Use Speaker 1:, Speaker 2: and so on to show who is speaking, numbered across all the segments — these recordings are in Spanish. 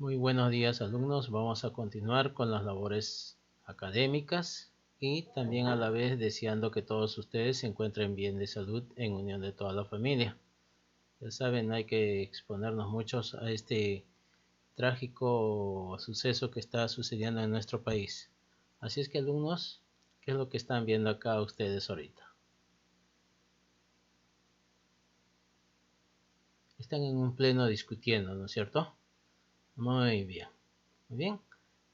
Speaker 1: Muy buenos días, alumnos. Vamos a continuar con las labores académicas y también a la vez deseando que todos ustedes se encuentren bien de salud en unión de toda la familia. Ya saben, no hay que exponernos muchos a este trágico suceso que está sucediendo en nuestro país. Así es que, alumnos, ¿qué es lo que están viendo acá ustedes ahorita? Están en un pleno discutiendo, ¿no es cierto? Muy bien. Muy bien.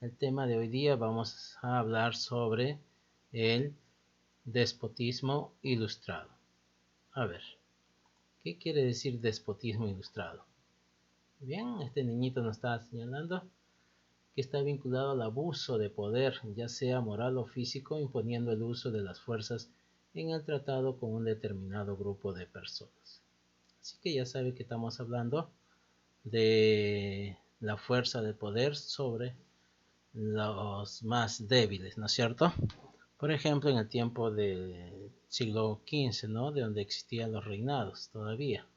Speaker 1: El tema de hoy día vamos a hablar sobre el despotismo ilustrado. A ver, ¿qué quiere decir despotismo ilustrado? Bien, este niñito nos está señalando que está vinculado al abuso de poder, ya sea moral o físico, imponiendo el uso de las fuerzas en el tratado con un determinado grupo de personas. Así que ya sabe que estamos hablando de la fuerza de poder sobre los más débiles, ¿no es cierto? Por ejemplo, en el tiempo del siglo XV, ¿no? De donde existían los reinados todavía.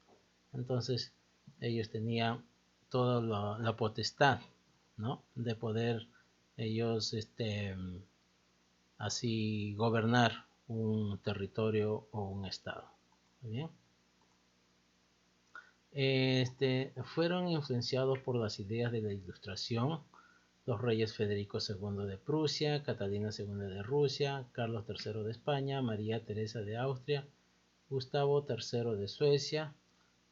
Speaker 1: Entonces, ellos tenían toda la potestad, ¿no? De poder ellos, así gobernar un territorio o un estado. ¿Muy bien? Fueron influenciados por las ideas de la Ilustración los reyes Federico II de Prusia, Catalina II de Rusia, Carlos III de España, María Teresa de Austria, Gustavo III de Suecia,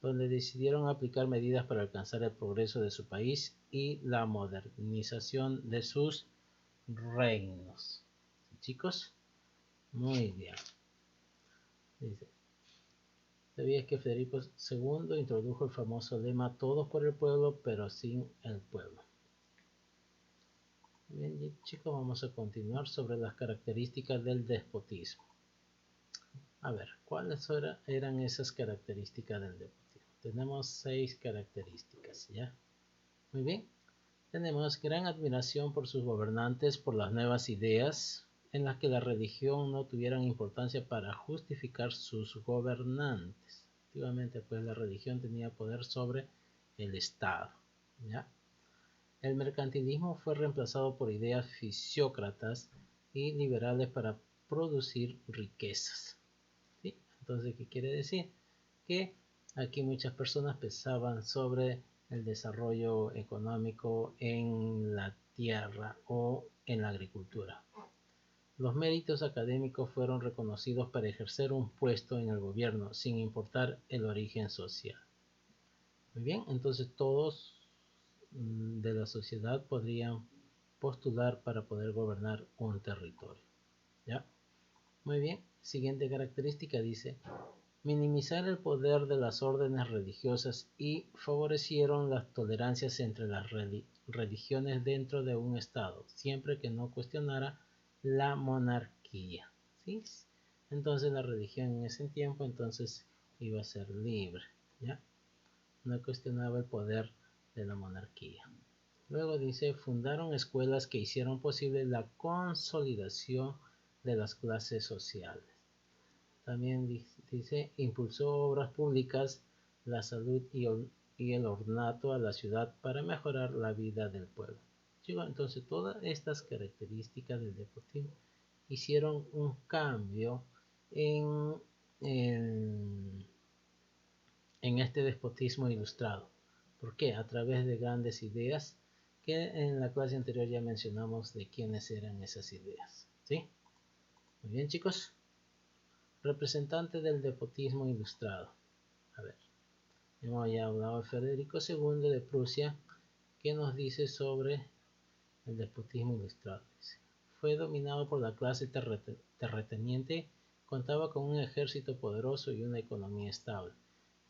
Speaker 1: donde decidieron aplicar medidas para alcanzar el progreso de su país y la modernización de sus reinos. Chicos, muy bien. Dice, ¿sabías que Federico II introdujo el famoso lema todos por el pueblo, pero sin el pueblo? Bien, chicos, vamos a continuar sobre las características del despotismo. A ver, ¿cuáles eran esas características del despotismo? Tenemos 6 características, ¿ya? Muy bien. Tenemos gran admiración por sus gobernantes, por las nuevas ideas, en las que la religión no tuviera importancia para justificar sus gobernantes. Efectivamente, pues la religión tenía poder sobre el Estado, ¿ya? El mercantilismo fue reemplazado por ideas fisiócratas y liberales para producir riquezas. ¿Sí? Entonces, ¿qué quiere decir? Que aquí muchas personas pensaban sobre el desarrollo económico en la tierra o en la agricultura. Los méritos académicos fueron reconocidos para ejercer un puesto en el gobierno, sin importar el origen social. Muy bien, entonces todos de la sociedad podrían postular para poder gobernar un territorio. ¿Ya? Muy bien, siguiente característica dice, minimizar el poder de las órdenes religiosas y favorecieron las tolerancias entre las religiones dentro de un estado, siempre que no cuestionara la monarquía. ¿Sí? Entonces la religión en ese tiempo entonces iba a ser libre, ¿ya? No cuestionaba el poder de la monarquía. Luego dice, fundaron escuelas que hicieron posible la consolidación de las clases sociales. También dice, impulsó obras públicas, la salud y el ornato a la ciudad para mejorar la vida del pueblo. Entonces, todas estas características del despotismo hicieron un cambio en, en, en este despotismo ilustrado. ¿Por qué? A través de grandes ideas que en la clase anterior ya mencionamos de quiénes eran esas ideas. ¿Sí? Muy bien, chicos. Representante del despotismo ilustrado. A ver, hemos ya hablado de Federico II de Prusia, que nos dice sobre el despotismo ilustrado. Fue dominado por la clase terrateniente, contaba con un ejército poderoso y una economía estable.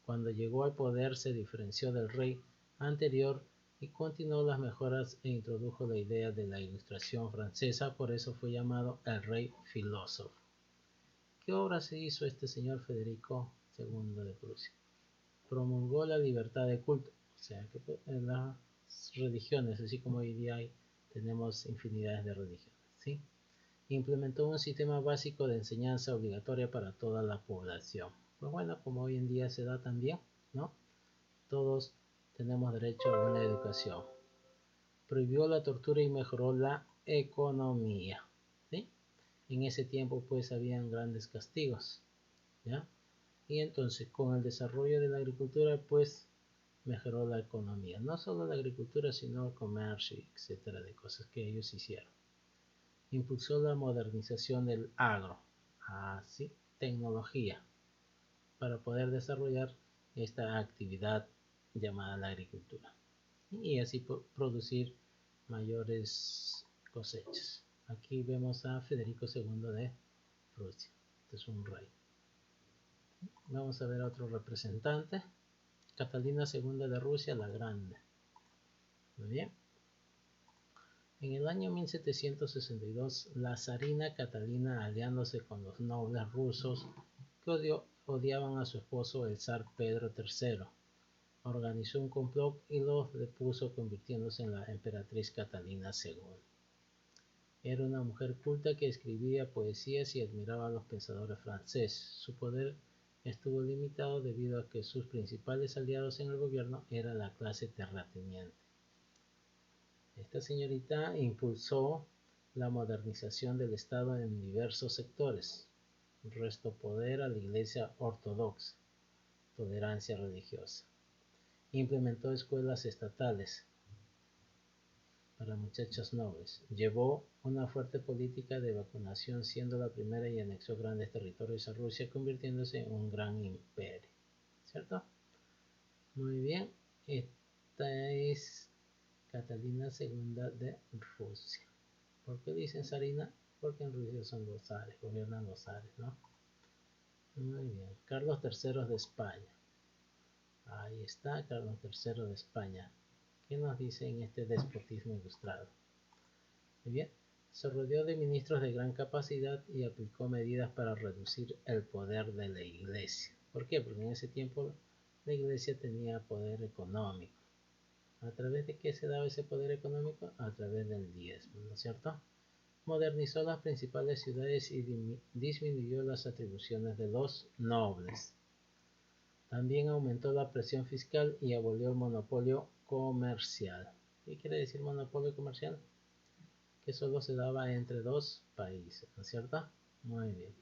Speaker 1: Cuando llegó al poder se diferenció del rey anterior y continuó las mejoras e introdujo la idea de la ilustración francesa, por eso fue llamado el rey filósofo. ¿Qué obra se hizo este señor Federico II de Prusia? Promulgó la libertad de culto, o sea que en las religiones, así como hoy día tenemos infinidades de religiones, ¿sí? Implementó un sistema básico de enseñanza obligatoria para toda la población. Pues bueno, como hoy en día se da también, ¿no? Todos tenemos derecho a una educación. prohibió la tortura y mejoró la economía. ¿Sí? En ese tiempo pues habían grandes castigos, ¿ya? Y entonces con el desarrollo de la agricultura pues mejoró la economía, no solo la agricultura sino el comercio, etcétera, de cosas que ellos hicieron. Impulsó la modernización del agro, así, tecnología, para poder desarrollar esta actividad llamada la agricultura y así producir mayores cosechas. Aquí vemos a Federico II de Rusia, este es un rey. Vamos a ver a otro representante, Catalina II de Rusia la Grande. Muy bien. En el año 1762, la zarina Catalina, aliándose con los nobles rusos que odiaban a su esposo el zar Pedro III, organizó un complot y los depuso convirtiéndose en la emperatriz Catalina II. Era una mujer culta que escribía poesías y admiraba a los pensadores franceses. Su poder estuvo limitado debido a que sus principales aliados en el gobierno era la clase terrateniente. Esta señorita impulsó la modernización del Estado en diversos sectores. Restó poder a la Iglesia ortodoxa, tolerancia religiosa. Implementó escuelas estatales para muchachos nobles. Llevó una fuerte política de vacunación, siendo la primera y anexó grandes territorios a Rusia, convirtiéndose en un gran imperio. ¿Cierto? Muy bien. Esta es Catalina II de Rusia. ¿Por qué dicen zarina? Porque en Rusia son los zares, gobiernan los zares, ¿no? Muy bien. Carlos III de España. Ahí está, Carlos III de España. ¿Qué nos dice en este despotismo ilustrado? Muy bien. Se rodeó de ministros de gran capacidad y aplicó medidas para reducir el poder de la Iglesia. ¿Por qué? Porque en ese tiempo la Iglesia tenía poder económico. ¿A través de qué se daba ese poder económico? A través del diezmo, ¿no es cierto? Modernizó las principales ciudades y disminuyó las atribuciones de los nobles. También aumentó la presión fiscal y abolió el monopolio comercial. ¿Qué quiere decir monopolio comercial? Que solo se daba entre dos países, ¿no es cierto? Muy bien.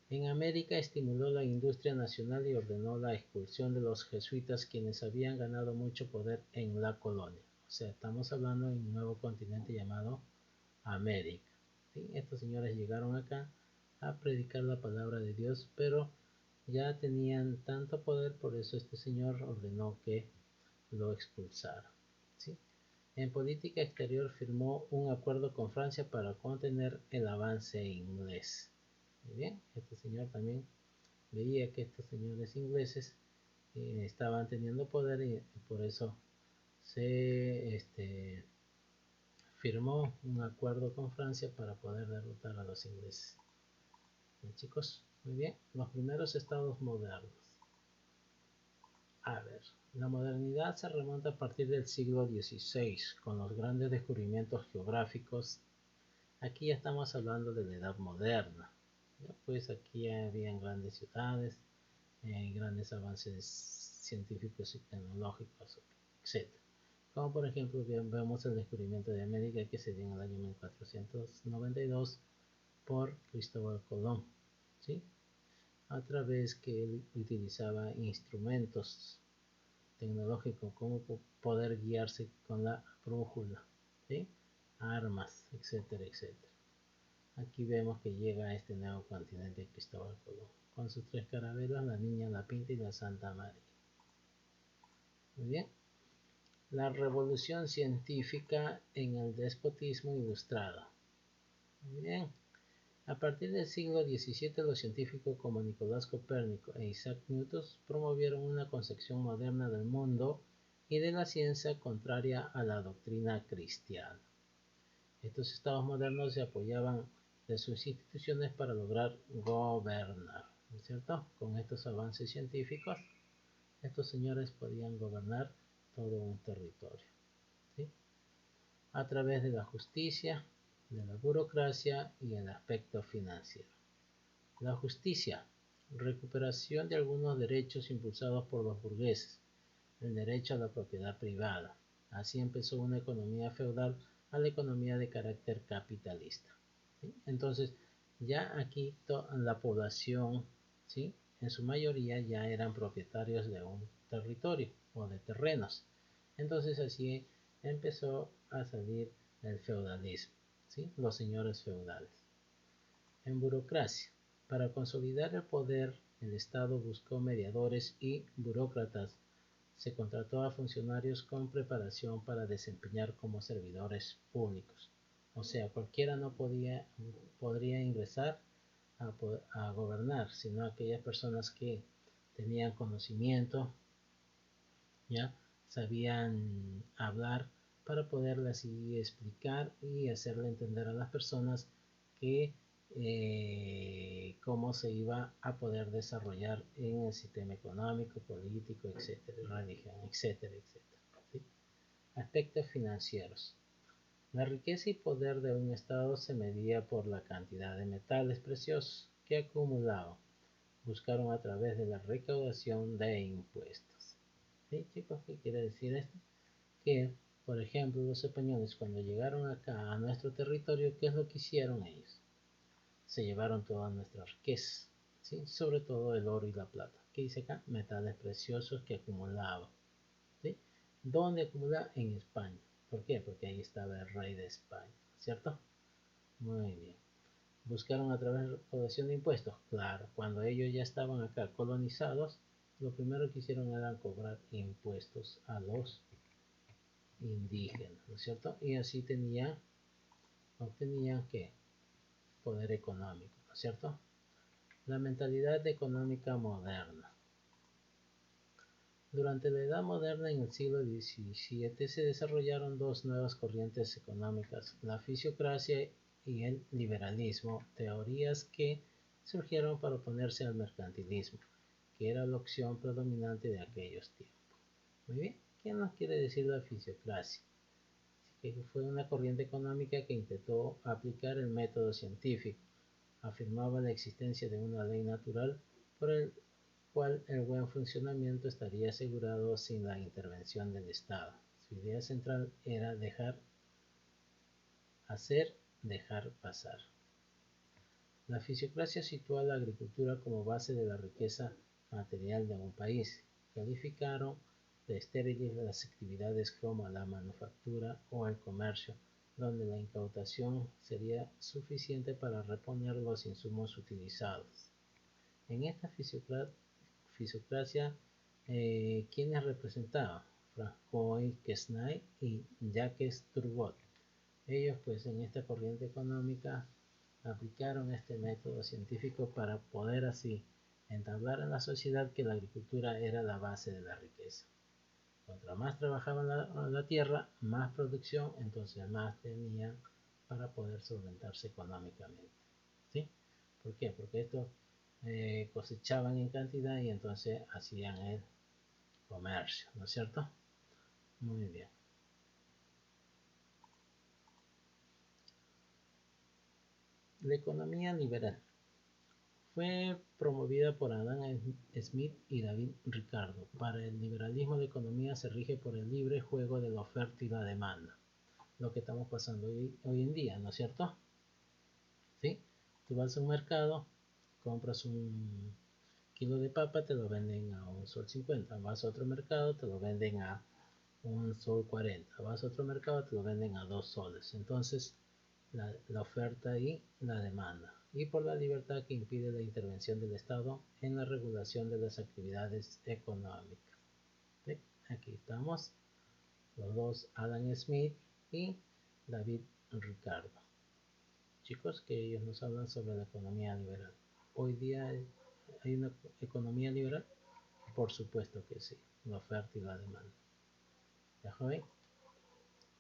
Speaker 1: En América estimuló la industria nacional y ordenó la expulsión de los jesuitas, quienes habían ganado mucho poder en la colonia. O sea, estamos hablando de un nuevo continente llamado América. ¿Sí? Estos señores llegaron acá a predicar la palabra de Dios, pero ya tenían tanto poder, por eso este señor ordenó que lo expulsara. ¿Sí? En política exterior firmó un acuerdo con Francia para contener el avance inglés. Muy bien, este señor también veía que estos señores ingleses estaban teniendo poder y por eso se firmó un acuerdo con Francia para poder derrotar a los ingleses. Bien, chicos, muy bien. Los primeros estados modernos. A ver, la modernidad se remonta a partir del siglo XVI, con los grandes descubrimientos geográficos. Aquí ya estamos hablando de la edad moderna. ¿Ya? Pues aquí habían grandes ciudades, grandes avances científicos y tecnológicos, etc. Como por ejemplo vemos el descubrimiento de América que se dio en el año 1492 por Cristóbal Colón, ¿sí? A través que él utilizaba instrumentos tecnológicos como poder guiarse con la brújula, ¿sí? Armas, etcétera, etcétera. Aquí vemos que llega a este nuevo continente Cristóbal Colón, con sus tres carabelas, la Niña, la Pinta y la Santa María. Muy bien. La revolución científica en el despotismo ilustrado. Muy bien. A partir del siglo XVII, los científicos como Nicolás Copérnico e Isaac Newton promovieron una concepción moderna del mundo y de la ciencia contraria a la doctrina cristiana. Estos estados modernos se apoyaban de sus instituciones para lograr gobernar, ¿no es cierto? Con estos avances científicos, estos señores podían gobernar todo un territorio, ¿sí? A través de la justicia, de la burocracia y el aspecto financiero. La justicia, recuperación de algunos derechos impulsados por los burgueses, el derecho a la propiedad privada, Así empezó una economía feudal a la economía de carácter capitalista. ¿Sí? Entonces, ya aquí la población, ¿sí?, en su mayoría ya eran propietarios de un territorio o de terrenos. Entonces así empezó a salir el feudalismo, ¿sí?, los señores feudales. En burocracia. Para consolidar el poder, el Estado buscó mediadores y burócratas. Se contrató a funcionarios con preparación para desempeñar como servidores públicos. O sea, cualquiera no podría ingresar a gobernar, sino aquellas personas que tenían conocimiento, ya sabían hablar para poderle así explicar y hacerle entender a las personas que cómo se iba a poder desarrollar en el sistema económico, político, etcétera, religión, etcétera, etcétera. ¿Sí? Aspectos financieros. La riqueza y poder de un Estado se medía por la cantidad de metales preciosos que acumulaba. Buscaron a través de la recaudación de impuestos. ¿Sí, chicos? ¿Qué quiere decir esto? Que, por ejemplo, los españoles cuando llegaron acá a nuestro territorio, ¿qué es lo que hicieron ellos? Se llevaron toda nuestra riqueza, ¿sí?, sobre todo el oro y la plata. ¿Qué dice acá? Metales preciosos que acumulaba. ¿Sí? ¿Dónde acumulaba? En España. ¿Por qué? Porque ahí estaba el rey de España, ¿cierto? Muy bien. ¿Buscaron a través de la recaudación de impuestos? Claro, cuando ellos ya estaban acá colonizados, lo primero que hicieron era cobrar impuestos a los indígenas, ¿no es cierto? Y así obtenían ¿qué? Poder económico, ¿no es cierto? La mentalidad económica moderna. Durante la Edad Moderna, en el siglo XVII, se desarrollaron dos nuevas corrientes económicas, la fisiocracia y el liberalismo, teorías que surgieron para oponerse al mercantilismo, que era la opción predominante de aquellos tiempos. Muy bien, ¿qué nos quiere decir la fisiocracia? Que fue una corriente económica que intentó aplicar el método científico, afirmaba la existencia de una ley natural por el cual el buen funcionamiento estaría asegurado sin la intervención del Estado. Su idea central era dejar hacer, dejar pasar. La fisiocracia sitúa la agricultura como base de la riqueza material de un país. Calificaron de estériles las actividades como la manufactura o el comercio, donde la incautación sería suficiente para reponer los insumos utilizados. En esta fisiocracia, ¿quiénes representaban? Francois Quesnay y Jacques Turgot. Ellos, pues, en esta corriente económica aplicaron este método científico para poder así entablar en la sociedad que la agricultura era la base de la riqueza. Contra más trabajaban la tierra, más producción, entonces más tenían para poder solventarse económicamente. ¿Sí? ¿Por qué? Porque estos cosechaban en cantidad y entonces hacían el comercio, ¿no es cierto? Muy bien. La economía liberal fue promovida por Adam Smith y David Ricardo. Para el liberalismo, la economía se rige por el libre juego de la oferta y la demanda, lo que estamos pasando hoy en día, ¿no es cierto? ¿Sí? Tú vas a un mercado, compras un kilo de papa, te lo venden a $1.50. Vas a otro mercado, te lo venden a $1.40. Vas a otro mercado, te lo venden a 2 soles. Entonces, la oferta y la demanda. Y por la libertad que impide la intervención del Estado en la regulación de las actividades económicas. ¿Sí? Aquí estamos, los dos, Adam Smith y David Ricardo. Chicos, que ellos nos hablan sobre la economía liberal. Hoy día hay una economía liberal, por supuesto que sí, la oferta y la demanda. ¿Ya joven?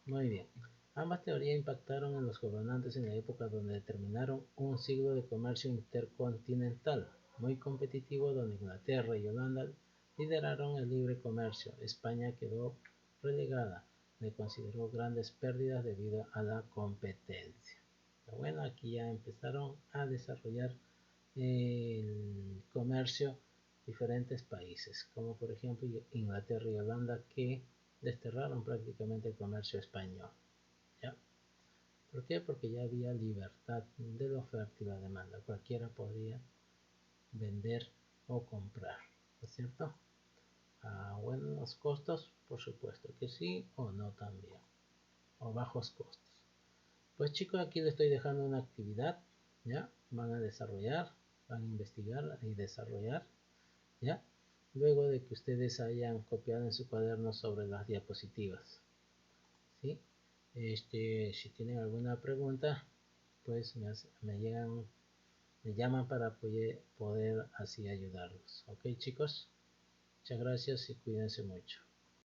Speaker 1: Muy bien. Ambas teorías impactaron en los gobernantes en la época donde determinaron un siglo de comercio intercontinental muy competitivo, donde Inglaterra y Holanda lideraron el libre comercio. España quedó relegada, le consideró grandes pérdidas debido a la competencia. Pero bueno, aquí ya empezaron a desarrollar el comercio diferentes países, como por ejemplo Inglaterra y Holanda, que desterraron prácticamente el comercio español. ¿Ya? ¿Por qué? Porque ya había libertad de la oferta y la demanda. Cualquiera podía vender o comprar, ¿no es cierto? A buenos costos, por supuesto que sí, o no también, o bajos costos. Pues chicos, aquí les estoy dejando una actividad, ¿ya? Van a desarrollar, van a investigar y desarrollar, ¿ya? Luego de que ustedes hayan copiado en su cuaderno sobre las diapositivas, ¿sí? Si tienen alguna pregunta, pues me llaman para poder así ayudarlos. Ok chicos, muchas gracias y cuídense mucho.